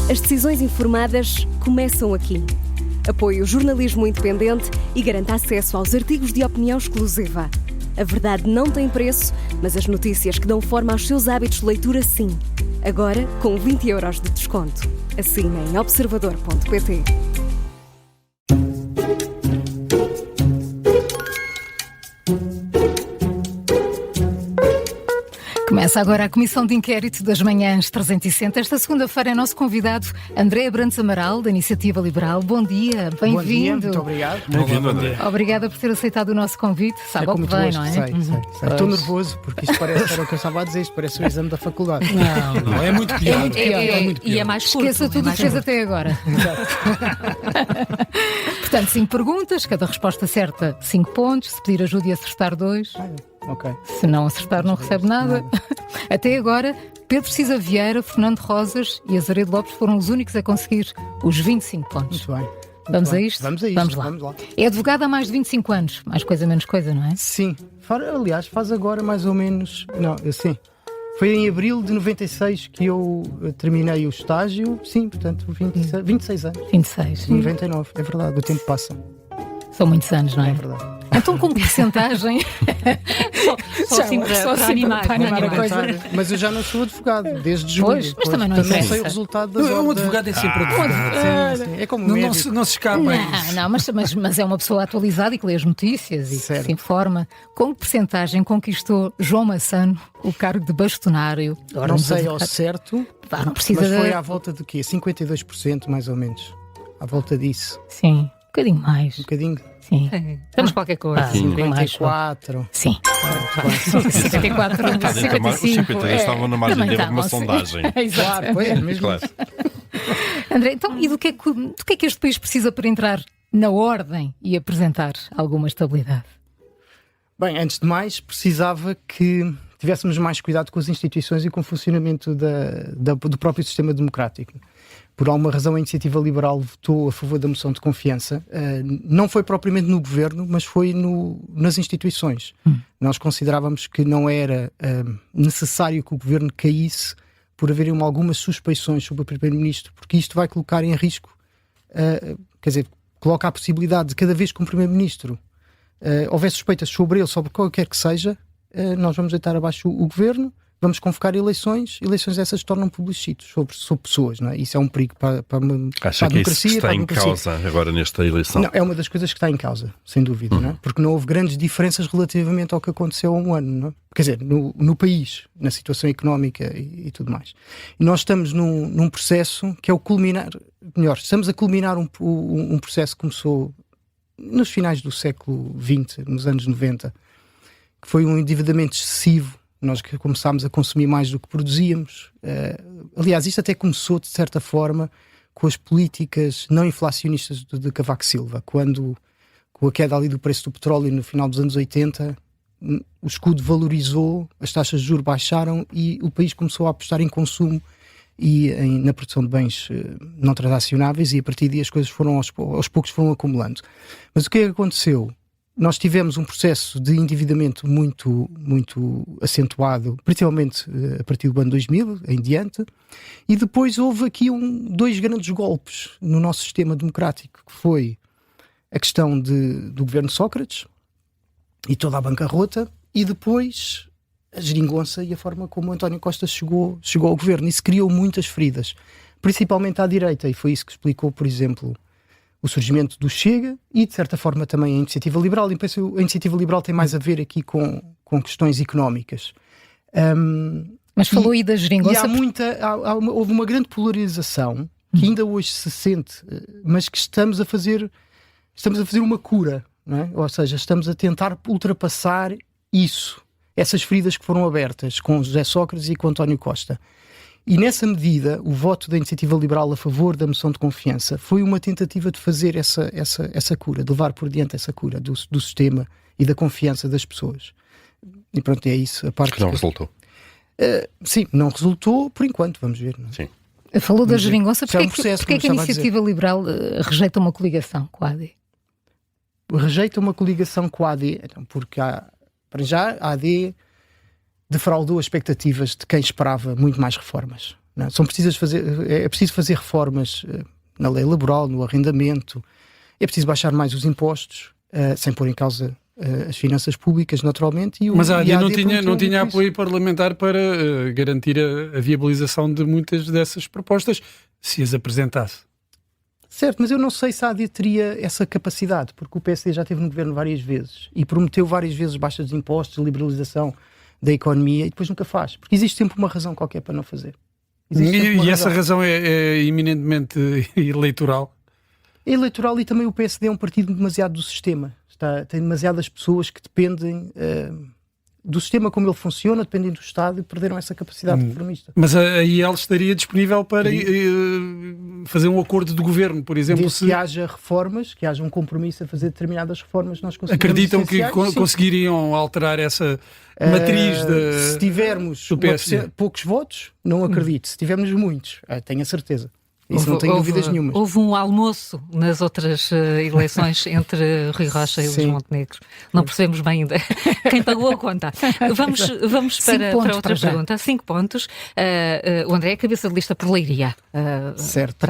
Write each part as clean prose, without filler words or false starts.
As decisões informadas começam aqui. Apoie o jornalismo independente e garanta acesso aos artigos de opinião exclusiva. A verdade não tem preço, mas as notícias que dão forma aos seus hábitos de leitura, sim. Agora, com 20€ de desconto. Assine em observador.pt. Começa agora a Comissão de Inquérito das Manhãs 360. Esta segunda-feira é nosso convidado André Abrantes Amaral, da Iniciativa Liberal. Bom dia, bem-vindo. Bom dia, muito obrigado. Bem-vindo, André. Obrigada por ter aceitado o nosso convite. Sabe ao que vem, não é? Sei. Estou nervoso, porque isto parece, era o que eu estava a dizer, isto parece o exame da faculdade. Não, é muito pior. É muito pior. E é mais curto. Esqueça tudo o que fez até agora. Portanto, 5 perguntas, cada resposta certa 5 pontos. Se pedir ajuda e acertar 2. Ok. Se não acertar, não recebe nada. Até agora, Pedro Cisa Vieira, Fernando Rosas e Azeredo Lopes foram os únicos a conseguir os 25 pontos. Muito bem. Vamos a isto? Vamos a isto. Vamos lá. É advogado há mais de 25 anos. Mais coisa, menos coisa, não é? Sim. Aliás, faz agora mais ou menos... Não, sim. Foi em abril de 96 que eu terminei o estágio. Sim, portanto, 26 anos. 26. 99, é verdade. O tempo passa. São muitos anos, não é? É verdade. Então, com que porcentagem? Só assim para animar a coisa. Mas eu já não sou advogado, desde julho. Pois, mas também não Portanto, interessa. não sei o resultado das Um obras. advogado é sempre advogado. Sim. É como Não médico. se escapa a isso. Não, mas é uma pessoa atualizada e que lê as notícias e que Certo. se informa. Com que porcentagem conquistou João Massano o cargo de bastonário? Agora Não nos sei ao advogados. certo, Não precisa mas de... foi à volta de quê? 52% mais ou menos. À volta disso. Sim, um bocadinho mais. Um bocadinho. Sim. Estamos qualquer coisa. Ah, um bocadinho mais. 54. Sim. 54, Está dentro da 55. os 52 estavam na margem Também de erro de uma estavam, sim. sondagem. Exato. Claro, foi, é mesmo. Claro. André, então, e do que é que este país precisa para entrar na ordem e apresentar alguma estabilidade? Bem, antes de mais, precisava que tivéssemos mais cuidado com as instituições e com o funcionamento do próprio sistema democrático. Por alguma razão, a Iniciativa Liberal votou a favor da moção de confiança. Não foi propriamente no governo, mas foi nas instituições. Nós considerávamos que não era necessário que o governo caísse por haverem algumas suspeições sobre o Primeiro-Ministro, porque isto vai colocar em risco, quer dizer, coloca a possibilidade de cada vez que um Primeiro-Ministro houver suspeitas sobre ele, sobre qualquer que seja, nós vamos deitar abaixo o governo, vamos convocar eleições essas tornam publicitos sobre pessoas, não é? Isso é um perigo para a Acha que é isso que democracia. está em causa agora nesta eleição? Não, é uma das coisas que está em causa, sem dúvida, não é? Porque não houve grandes diferenças relativamente ao que aconteceu há um ano, não é? Quer dizer, no país, na situação económica e tudo mais. E nós estamos num processo que é o culminar, melhor, estamos a culminar um processo que começou nos finais do século XX, nos anos 90, que foi um endividamento excessivo. Nós que começámos a consumir mais do que produzíamos. Aliás, isto até começou, de certa forma, com as políticas não inflacionistas de Cavaco Silva, quando, com a queda ali do preço do petróleo no final dos anos 80, o escudo valorizou, as taxas de juros baixaram e o país começou a apostar em consumo e na produção de bens não transacionáveis, e a partir daí as coisas foram aos poucos foram acumulando. Mas o que é que aconteceu? Nós tivemos um processo de endividamento muito, muito acentuado, principalmente a partir do ano 2000 em diante, e depois houve aqui dois grandes golpes no nosso sistema democrático, que foi a questão do governo Sócrates e toda a bancarrota, e depois a geringonça e a forma como António Costa chegou ao governo. Isso criou muitas feridas, principalmente à direita, e foi isso que explicou, por exemplo, o surgimento do Chega e, de certa forma, também a Iniciativa Liberal. E penso que a Iniciativa Liberal tem mais a ver aqui com questões económicas. Mas falou aí da geringonça. E houve uma grande polarização que ainda hoje se sente, mas que estamos a fazer uma cura, não é? Ou seja, estamos a tentar ultrapassar essas feridas que foram abertas com José Sócrates e com António Costa. E nessa medida, o voto da Iniciativa Liberal a favor da moção de confiança foi uma tentativa de fazer essa cura, de levar por diante essa cura do sistema e da confiança das pessoas. E pronto, é isso. A parte Que não resultou. Sim, não resultou por enquanto, vamos ver. Não? Sim. Falou da geringonça, porque é que a como Iniciativa Liberal rejeita uma coligação com a AD? Rejeita uma coligação com a AD, então, porque para já a AD defraudou as expectativas de quem esperava muito mais reformas. não é? É preciso fazer reformas na lei laboral, no arrendamento, é preciso baixar mais os impostos, sem pôr em causa as finanças públicas, naturalmente. Mas a AD não tinha apoio parlamentar para garantir a viabilização de muitas dessas propostas, se as apresentasse. Certo, mas eu não sei se a AD teria essa capacidade, porque o PSD já esteve no governo várias vezes e prometeu várias vezes baixas de impostos, liberalização da economia, e depois nunca faz, porque existe sempre uma razão qualquer para não fazer. E essa razão é eminentemente eleitoral? É eleitoral, e também o PSD é um partido demasiado do sistema. Tem demasiadas pessoas que dependem do sistema como ele funciona, dependem do Estado, e perderam essa capacidade reformista. Mas aí ela estaria disponível para fazer um acordo de governo, por exemplo? Desde que haja reformas, que haja um compromisso a fazer determinadas reformas, nós conseguimos. Acreditam que conseguiriam alterar essa matriz se tivermos poucos votos, não acredito. Se tivermos muitos, tenho a certeza. Isso não tenho dúvidas nenhumas. Houve um almoço nas outras eleições entre Rui Rocha e Luís Montenegro. Não percebemos bem ainda quem pagou a conta. Vamos para outra pergunta. 5 pontos. O André é cabeça de lista por Leiria. Certo.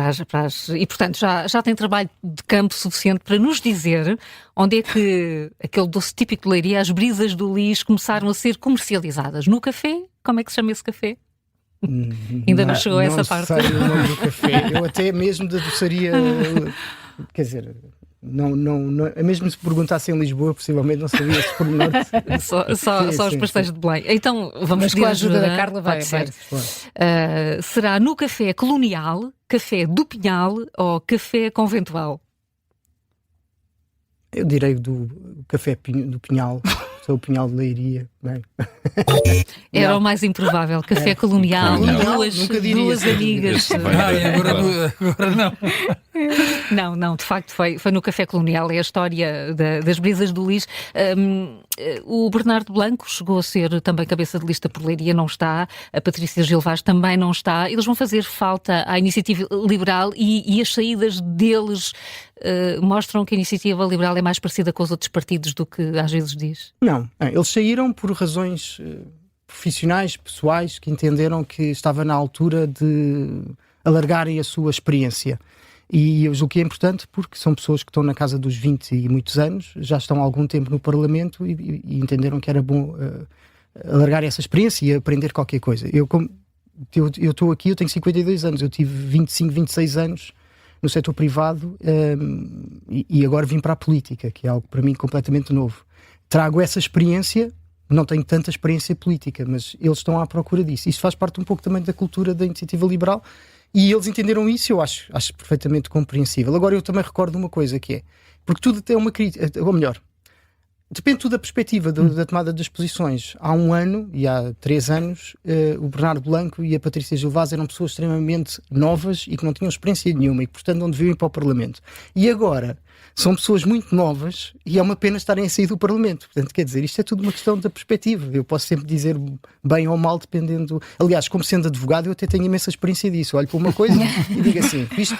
E, portanto, já tem trabalho de campo suficiente para nos dizer onde é que aquele doce típico de Leiria, as brisas do Lis, começaram a ser comercializadas. No café? Como é que se chama esse café? Ainda não chegou a essa parte. Não sei o nome do café. Eu até mesmo da doçaria, quer dizer, não, mesmo se perguntasse em Lisboa, possivelmente não sabia esses pormenores. Só os pastéis de Belém. Então vamos pedir com a ajuda da Carla vai ser. Será no café colonial, café do Pinhal ou café conventual? Eu direi do café do Pinhal. Sou o Pinhal de Leiria. Bem. Era o mais improvável. Café colonial, duas amigas. Agora não. Não, de facto foi no Café Colonial. É a história das brisas do Lis. O Bernardo Blanco chegou a ser também cabeça de lista por Leiria, não está. A Patrícia Gil Vaz também não está. Eles vão fazer falta à Iniciativa Liberal e as saídas deles mostram que a Iniciativa Liberal é mais parecida com os outros partidos do que às vezes diz. Não, eles saíram por razões profissionais, pessoais, que entenderam que estava na altura de alargarem a sua experiência. E eu julgo que é importante porque são pessoas que estão na casa dos 20 e muitos anos, já estão há algum tempo no Parlamento e entenderam que era bom alargar essa experiência e aprender qualquer coisa. Eu estou aqui, eu tenho 52 anos, eu tive 25, 26 anos no setor privado e agora vim para a política, que é algo para mim completamente novo. Trago essa experiência, não tenho tanta experiência política, mas eles estão à procura disso. Isso faz parte um pouco também da cultura da Iniciativa Liberal e eles entenderam isso e eu acho perfeitamente compreensível. Agora eu também recordo uma coisa que é, porque tudo tem uma crítica, ou melhor, depende tudo da perspectiva da tomada das posições. Há 1 ano e há 3 anos o Bernardo Blanco e a Patrícia Gil Vaz eram pessoas extremamente novas e que não tinham experiência nenhuma e que portanto não deviam ir para o Parlamento. E agora são pessoas muito novas e é uma pena estarem a sair do Parlamento. Portanto, quer dizer, isto é tudo uma questão da perspectiva. Eu posso sempre dizer bem ou mal, dependendo... Aliás, como sendo advogado, eu até tenho imensa experiência disso. Olho para uma coisa e digo assim, visto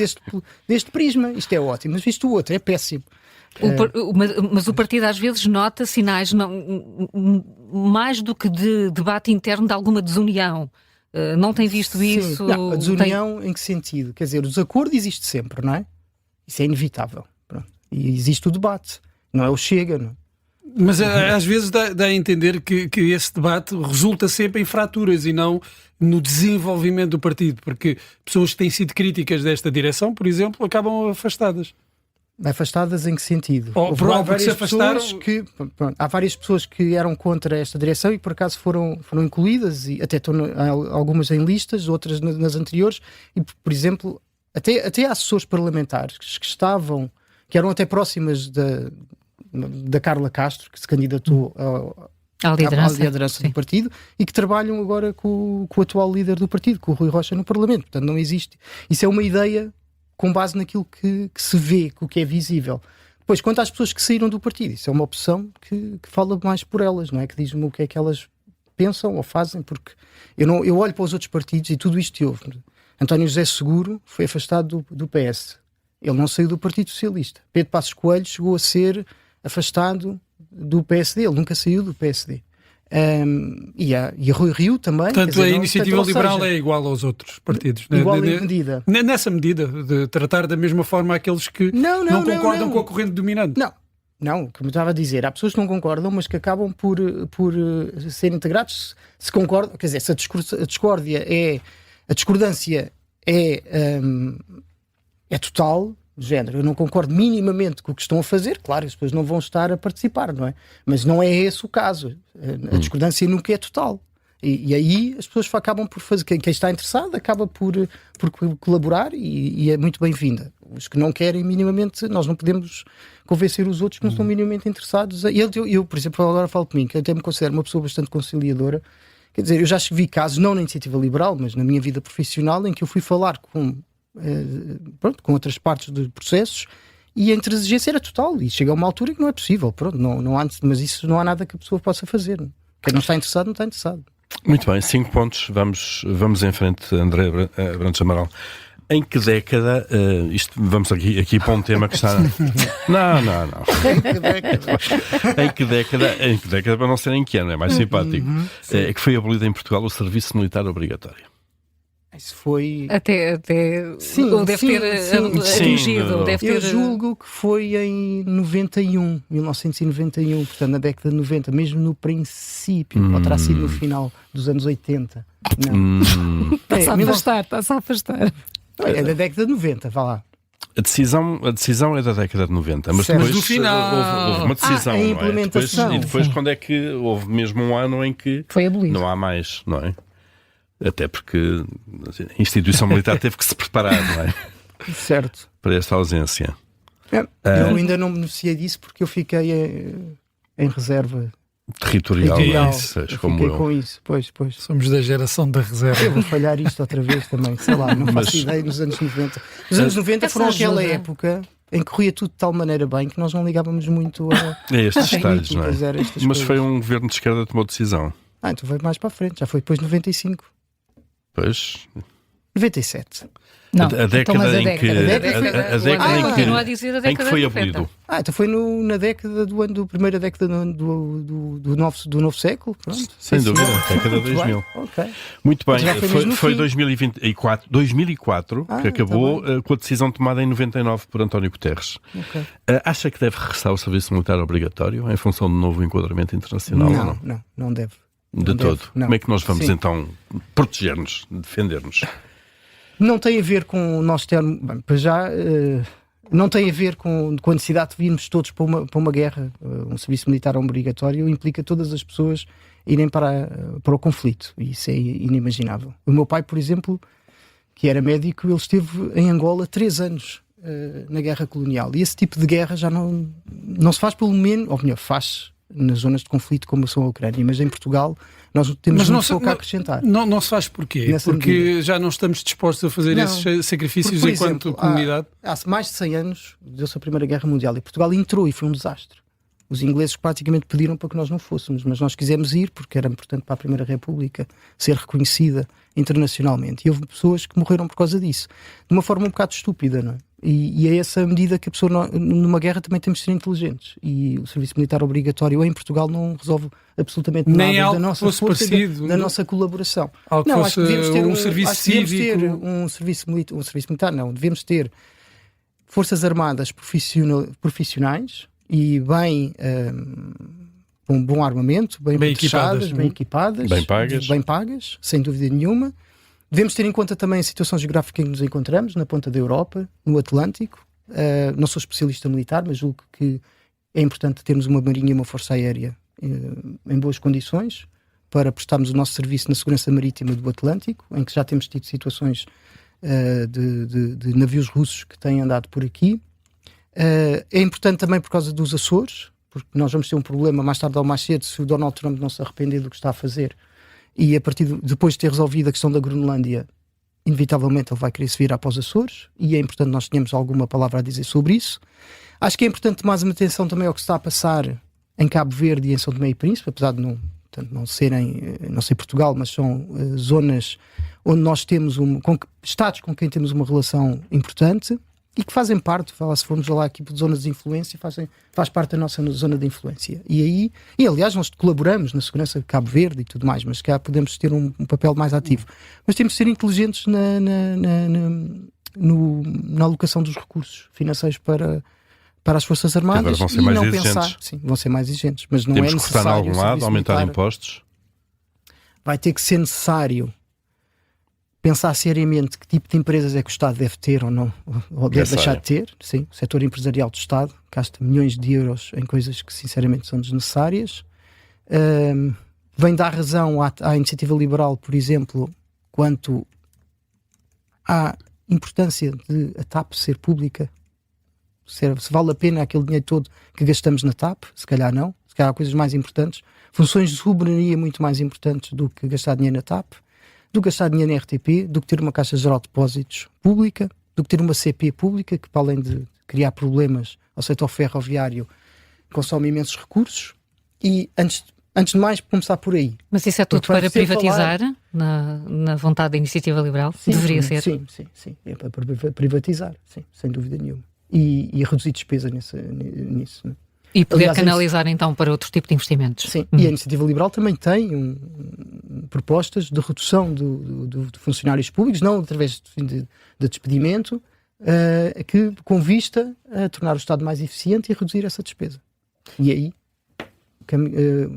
deste prisma, isto é ótimo, mas visto o outro, é péssimo. Mas o partido às vezes nota sinais, mais do que de debate interno, de alguma desunião. Não tem visto isso? Não, a desunião em que sentido? Quer dizer, o desacordo existe sempre, não é? Isso é inevitável. Pronto. E existe o debate. Não é o Chega, não é? Mas às vezes dá a entender que esse debate resulta sempre em fraturas e não no desenvolvimento do partido, porque pessoas que têm sido críticas desta direção, por exemplo, acabam afastadas. Afastadas em que sentido? Há várias pessoas que eram contra esta direção e por acaso foram incluídas e até estão algumas em listas, outras nas anteriores e, por exemplo, até há assessores parlamentares que eram até próximas da Carla Castro, que se candidatou à liderança do partido e que trabalham agora com o atual líder do partido, com o Rui Rocha no Parlamento. Portanto, não existe. Isso é uma ideia com base naquilo que se vê, com o que é visível. Depois, quanto às pessoas que saíram do partido, isso é uma opção que fala mais por elas, não é? Que diz-me o que é que elas pensam ou fazem, porque eu olho para os outros partidos e tudo isto houve. António José Seguro foi afastado do PS. Ele não saiu do Partido Socialista. Pedro Passos Coelho chegou a ser afastado do PSD. Ele nunca saiu do PSD. E a Rui Rio também. Portanto, a Iniciativa Liberal é igual aos outros partidos. Igual em medida. Nessa medida, de tratar da mesma forma aqueles que não concordam com a corrente dominante. Não, como eu estava a dizer, há pessoas que não concordam, mas que acabam por ser integrados se concordam. Quer dizer, se a discordância é total, género, eu não concordo minimamente com o que estão a fazer, claro, as pessoas não vão estar a participar, não é? Mas não é esse o caso. A discordância nunca é total. E aí as pessoas acabam por fazer, quem está interessado acaba por colaborar e é muito bem-vinda. Os que não querem minimamente, nós não podemos convencer os outros que não estão minimamente interessados. Eu, por exemplo, agora falo por mim, que eu até me considero uma pessoa bastante conciliadora. Quer dizer, eu já vi casos, não na Iniciativa Liberal, mas na minha vida profissional, em que eu fui falar com outras partes de processos e a intransigência era total. E chega a uma altura que não é possível. Pronto, não há, mas isso não há nada que a pessoa possa fazer. Quem não está interessado, não está interessado. Muito bem, 5 pontos. Vamos em frente, André Brandes Amaral. Em que década, vamos aqui para um tema que está... Não. Em que década, para não ser em que ano, é mais simpático, é que foi abolido em Portugal o serviço militar obrigatório. Isso foi... Até sim, deve ter atingido. Eu julgo que foi em 1991, portanto na década de 90, mesmo no princípio, ou terá sido no final dos anos 80. Está-se a afastar. É da década de 90, vá lá. A decisão é da década de 90, mas certo. depois no final... houve uma decisão, a implementação. Não é? E depois quando é que houve mesmo um ano em que foi abolido. Não há mais, não é? Até porque a instituição militar teve que se preparar, não é? Certo. Para esta ausência. Eu ainda não beneficiei disso porque eu fiquei em reserva territorial. Como eu. Com isso, pois. Somos da geração da reserva. Eu vou falhar isto outra vez também, sei lá, não faço ideia nos anos 90. Os anos 90 foram aquela época em que corria tudo de tal maneira bem que nós não ligávamos muito a estes detalhes, não é? Mas coisas. Foi um governo de esquerda que tomou decisão. Então foi mais para a frente, já foi depois de 95. Pois. 97. Não, a década em que foi abolido. Então foi na década do primeira década do novo século. Pronto. Sem dúvida, década de 2000. Okay. Muito bem, foi 2004 que acabou com a decisão tomada em 99 por António Guterres. Okay. Acha que deve regressar o serviço militar obrigatório em função do novo enquadramento internacional? Não deve. De todo. Não. Como é que nós vamos então proteger-nos, defender-nos? Não tem a ver com o nosso termo. Bem, para já, não tem a ver com a necessidade de virmos todos para uma guerra. Um serviço militar obrigatório implica todas as pessoas irem para o conflito. E isso é inimaginável. O meu pai, por exemplo, que era médico, ele esteve em Angola 3 anos na guerra colonial. E esse tipo de guerra já não se faz, pelo menos, ou melhor, faz nas zonas de conflito como são a Ucrânia, mas em Portugal nós temos muito pouco a acrescentar. Não se faz porquê? Porque medida. Já não estamos dispostos a fazer esses sacrifícios porque, enquanto exemplo, comunidade? Há mais de 100 anos deu-se a Primeira Guerra Mundial e Portugal entrou e foi um desastre. Os ingleses praticamente pediram para que nós não fôssemos, mas nós quisemos ir porque era importante para a Primeira República ser reconhecida internacionalmente. E houve pessoas que morreram por causa disso. De uma forma um bocado estúpida, não é? E é essa medida que a pessoa, numa guerra, também temos de ser inteligentes. E o serviço militar obrigatório em Portugal não resolve absolutamente nada da nossa força, da nossa colaboração. Não, acho que devemos ter um serviço cívico. Um serviço militar, não. Devemos ter forças armadas profissionais e com bom armamento, bem equipadas, bem pagas, sem dúvida nenhuma. Devemos ter em conta também a situação geográfica em que nos encontramos, na ponta da Europa, no Atlântico. Não sou especialista militar, mas julgo que é importante termos uma marinha e uma força aérea em boas condições para prestarmos o nosso serviço na segurança marítima do Atlântico, em que já temos tido situações de navios russos que têm andado por aqui. É importante também por causa dos Açores, porque nós vamos ter um problema mais tarde ou mais cedo se o Donald Trump não se arrepender do que está a fazer. E a partir depois de ter resolvido a questão da Groenlândia, inevitavelmente ele vai querer se virar para os Açores, e é importante nós tenhamos alguma palavra a dizer sobre isso. Acho que é importante mais uma atenção também ao que se está a passar em Cabo Verde e em São Tomé e Príncipe, apesar de não ser Portugal, mas são zonas onde nós temos estados com quem temos uma relação importante. e que fazem parte, se formos lá aqui por zonas de influência, faz parte da nossa zona de influência. E aliás, nós colaboramos na segurança de Cabo Verde e tudo mais, mas cá podemos ter um papel mais ativo. Mas temos de ser inteligentes na alocação dos recursos financeiros para as Forças Armadas. Agora vão ser e mais não exigentes. pensar, sim, vão ser mais exigentes, mas não Temos é que cortar em necessário. algum lado, aumentar impostos. Vai ter que ser necessário pensar seriamente que tipo de empresas é que o Estado deve ter ou não, ou deve deixar de ter. Sim, o setor empresarial do Estado gasta milhões de euros em coisas que sinceramente são desnecessárias. Vem dar razão à iniciativa liberal, por exemplo, quanto à importância de a TAP ser pública. Se vale a pena aquele dinheiro todo que gastamos na TAP, se calhar não, se calhar há coisas mais importantes, funções de soberania muito mais importantes do que gastar dinheiro na TAP, do que gastar dinheiro na RTP, do que ter uma Caixa Geral de Depósitos pública, do que ter uma CP pública, que para além de criar problemas ao setor ferroviário, consome imensos recursos. E antes de mais, começar por aí. Mas isso é tudo para privatizar, na vontade da iniciativa liberal? Sim, Deveria ser? Sim. É para privatizar, sim, sem dúvida nenhuma. E reduzir despesa nisso. Né? E poder canalizar então para outro tipo de investimentos. Sim, e a iniciativa liberal também tem propostas de redução de funcionários públicos, não através de despedimento, com vista a tornar o Estado mais eficiente e a reduzir essa despesa. E aí,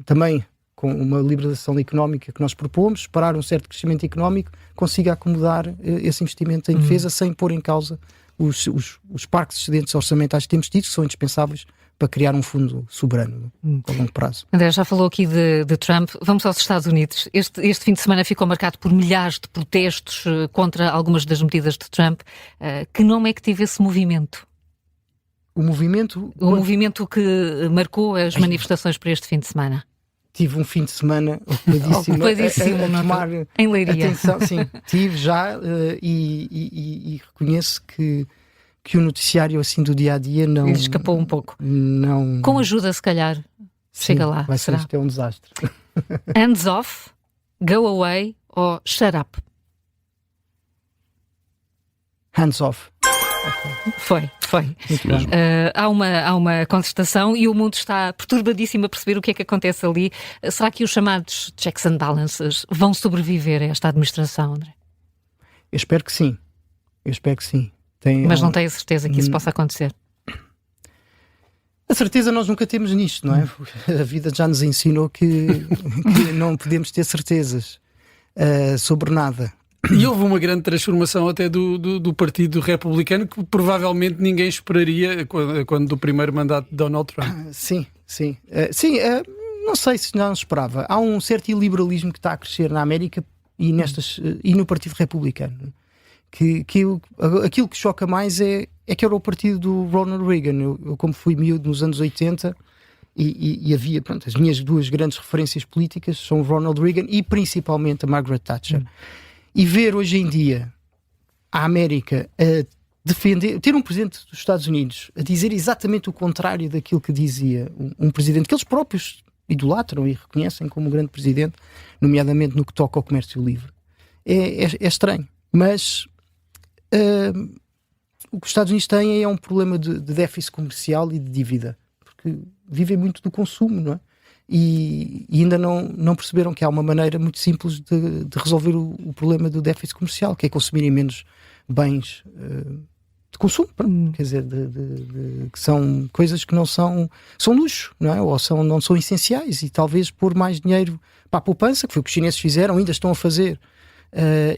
também com uma liberalização económica que nós propomos, parar um certo crescimento económico, consiga acomodar esse investimento em defesa sem pôr em causa os parques excedentes orçamentais que temos tido, que são indispensáveis para criar um fundo soberano a longo prazo. André, já falou aqui de Trump. Vamos aos Estados Unidos. Este fim de semana ficou marcado por milhares de protestos contra algumas das medidas de Trump. Que nome é que teve esse movimento? O movimento que marcou as manifestações para este fim de semana. Tive um fim de semana ocupadíssimo a tomar em Leiria. Atenção, sim, tive já e reconheço que o noticiário assim do dia-a-dia não... Ele escapou um pouco. Não... Com ajuda, se calhar, sim, chega lá. Vai ser, isto é um desastre. Hands off, go away ou shut up? Hands off. Foi. Há uma contestação e o mundo está perturbadíssimo a perceber o que é que acontece ali. Será que os chamados checks and balances vão sobreviver a esta administração, André? Eu espero que sim. Mas não tenho a certeza que isso possa acontecer. A certeza nós nunca temos nisto, não é? A vida já nos ensinou que não podemos ter certezas sobre nada. E houve uma grande transformação até do Partido Republicano que provavelmente ninguém esperaria quando do primeiro mandato de Donald Trump. Sim. Não sei se não esperava. Há um certo iliberalismo que está a crescer na América e no Partido Republicano. Aquilo que choca mais é que era o partido do Ronald Reagan. Eu como fui miúdo nos anos 80 e havia, pronto, as minhas duas grandes referências políticas são o Ronald Reagan e principalmente a Margaret Thatcher. E ver hoje em dia a América a defender, ter um presidente dos Estados Unidos a dizer exatamente o contrário daquilo que dizia um presidente que eles próprios idolatram e reconhecem como um grande presidente, nomeadamente no que toca ao comércio livre, é estranho. Mas o que os Estados Unidos têm é um problema de déficit comercial e de dívida, porque vivem muito do consumo, não é? E ainda não perceberam que há uma maneira muito simples de resolver o problema do déficit comercial, que é consumirem menos bens de consumo, quer dizer, que são coisas que não são luxo, não é? Ou não são essenciais, e talvez pôr mais dinheiro para a poupança, que foi o que os chineses fizeram, ainda estão a fazer,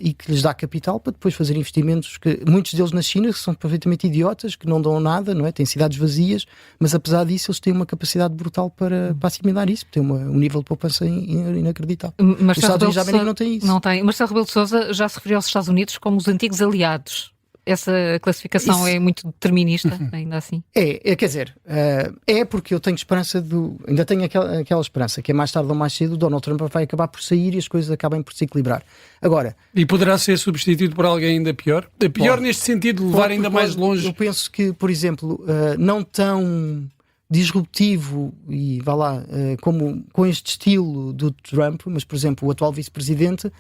e que lhes dá capital para depois fazer investimentos que muitos deles na China são perfeitamente idiotas, que não dão nada, não é? Têm cidades vazias, mas apesar disso eles têm uma capacidade brutal para assimilar isso, têm um nível de poupança inacreditável. Os Estados Unidos da América não têm isso. Não tem. Marcelo Rebelo de Sousa já se referiu aos Estados Unidos como os antigos aliados. Essa classificação isso é muito determinista, ainda assim? Quer dizer, porque eu tenho esperança ainda tenho aquela esperança que é mais tarde ou mais cedo o Donald Trump vai acabar por sair e as coisas acabem por se equilibrar. Agora... E poderá ser substituído por alguém ainda pior? Pior neste sentido, de levar ainda mais longe? Eu penso que, por exemplo, não tão disruptivo e como com este estilo do Trump, mas, por exemplo, o atual vice-presidente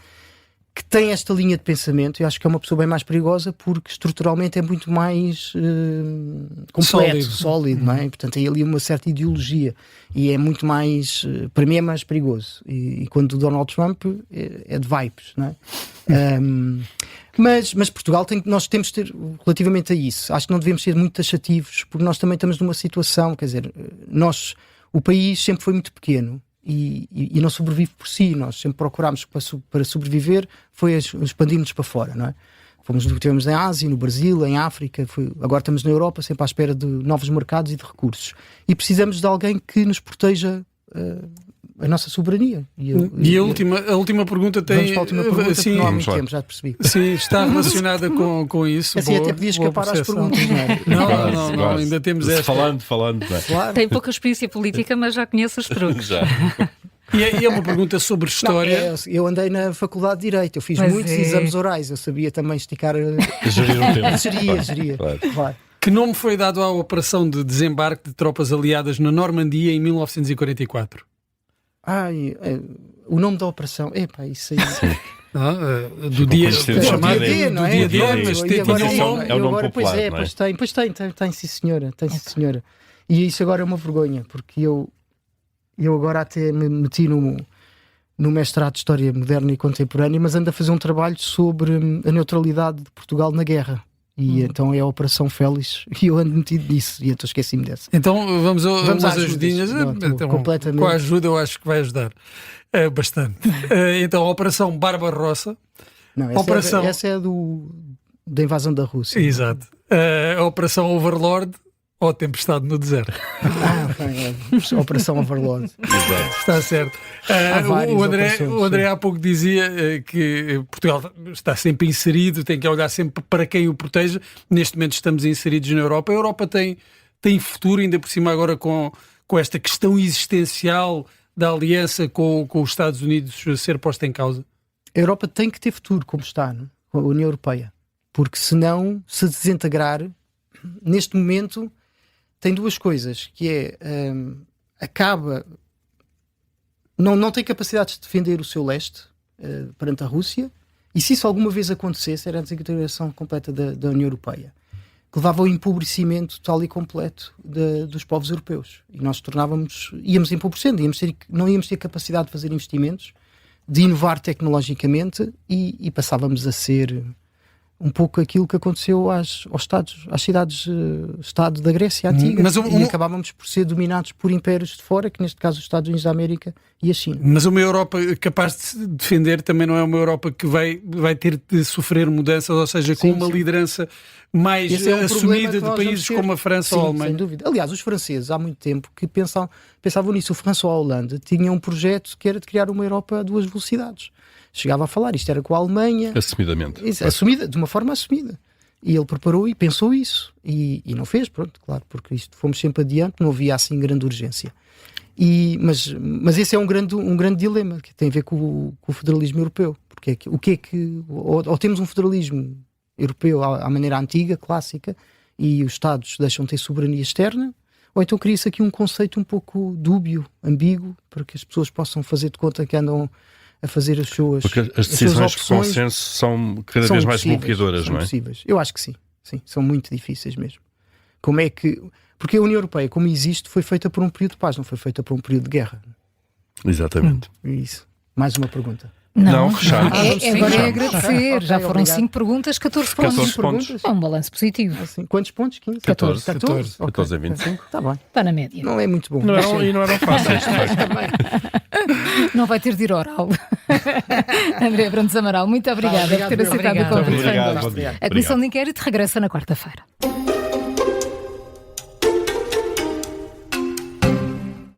que tem esta linha de pensamento. Eu acho que é uma pessoa bem mais perigosa porque estruturalmente é muito mais completo, sólido, não é? Portanto, tem ali uma certa ideologia e é muito mais, para mim é mais perigoso. E quando o Donald Trump é de vibes, não é? Mas Portugal nós temos de ter, relativamente a isso, acho que não devemos ser muito taxativos, porque nós também estamos numa situação, quer dizer, o país sempre foi muito pequeno e não sobrevive por si. Nós sempre procurámos para sobreviver, foi expandir-nos para fora, não é? Tivemos na Ásia, no Brasil, em África, agora estamos na Europa, sempre à espera de novos mercados e de recursos. E precisamos de alguém que nos proteja a nossa soberania. A última pergunta tem... Vamos para a última pergunta, sim, não há muito tempo, já te percebi. Sim, está relacionada com isso. Assim até podia escapar às perguntas, não é? Não, ainda temos esta. Falando. Claro. Tem pouca experiência política, mas já conhece os truques. Já. E é uma pergunta sobre história. Eu andei na Faculdade de Direito, eu fiz muitos exames orais, eu sabia também esticar... Gerir um tempo. Geria. Claro. Que nome foi dado à operação de desembarque de tropas aliadas na Normandia em 1944? O nome da operação, isso aí. Do dia chamado D, não é? Do dia D, mas tinha um nome. É o nome popular, não é? Pois tem, sim senhora. E isso agora é uma vergonha, porque eu agora até me meti no mestrado de História Moderna e Contemporânea, mas ando a fazer um trabalho sobre a neutralidade de Portugal na guerra. E então é a Operação Félix e eu ando metido nisso e então esqueci-me dessa. Então vamos às ajudinhas. Então, completamente. Com a ajuda eu acho que vai ajudar bastante. Então a Operação Barbarossa. Não, essa é da invasão da Rússia. Exato. A Operação Overlord ou Tempestade no Deserto. A Operação Overlord. Está certo. O André há pouco dizia que Portugal está sempre inserido, tem que olhar sempre para quem o proteja. Neste momento estamos inseridos na Europa. A Europa tem futuro, ainda por cima agora com esta questão existencial da aliança com os Estados Unidos ser posta em causa. A Europa tem que ter futuro, como está, não? A União Europeia. Porque senão, se desintegrar, neste momento... tem duas coisas, que é não tem capacidade de defender o seu leste perante a Rússia, e se isso alguma vez acontecesse era a desintegração completa da União Europeia, que levava ao empobrecimento total e completo dos povos europeus, e nós íamos empobrecendo, não íamos ter capacidade de fazer investimentos, de inovar tecnologicamente e passávamos a ser um pouco aquilo que aconteceu às cidades-estado da Grécia Antiga, e acabávamos por ser dominados por impérios de fora, que neste caso os Estados Unidos da América e a China. Mas uma Europa capaz de se defender também não é uma Europa que vai ter de sofrer mudanças, ou seja, com uma liderança mais assumida de países como a França ou a Alemanha. Sem dúvida. Aliás, os franceses há muito tempo que pensavam nisso. O François Hollande tinha um projeto que era de criar uma Europa a duas velocidades. Chegava a falar, isto era com a Alemanha. Assumidamente. De uma forma assumida. E ele preparou e pensou isso. E não fez, pronto, claro, porque fomos sempre adiante, não havia assim grande urgência. Mas esse é um grande dilema, que tem a ver com o federalismo europeu. Porque ou temos um federalismo europeu à maneira antiga, clássica, e os Estados deixam de ter soberania externa, ou então cria-se aqui um conceito um pouco dúbio, ambíguo, para que as pessoas possam fazer de conta que andam a fazer as suas opções. Porque as decisões de consenso são cada vez mais bloqueadoras, não é? Possíveis. Eu acho que sim, são muito difíceis mesmo. Porque a União Europeia, como existe, foi feita por um período de paz, não foi feita por um período de guerra. Exatamente. Isso. Mais uma pergunta. Não, fechamos. Agora é agradecer. Ok, já foram obrigado. 5 perguntas, 14 pontos. 14 pontos. É um balanço positivo. Assim, quantos pontos? 15? 14. 14 14 a 25. Está bem. Está na média. Não é muito bom. E não eram fáceis. de facto. Não vai ter de ir oral. André Brandes Amaral, muito obrigada por ter aceitado o convite. Obrigado. A Comissão de Inquérito regressa na quarta-feira.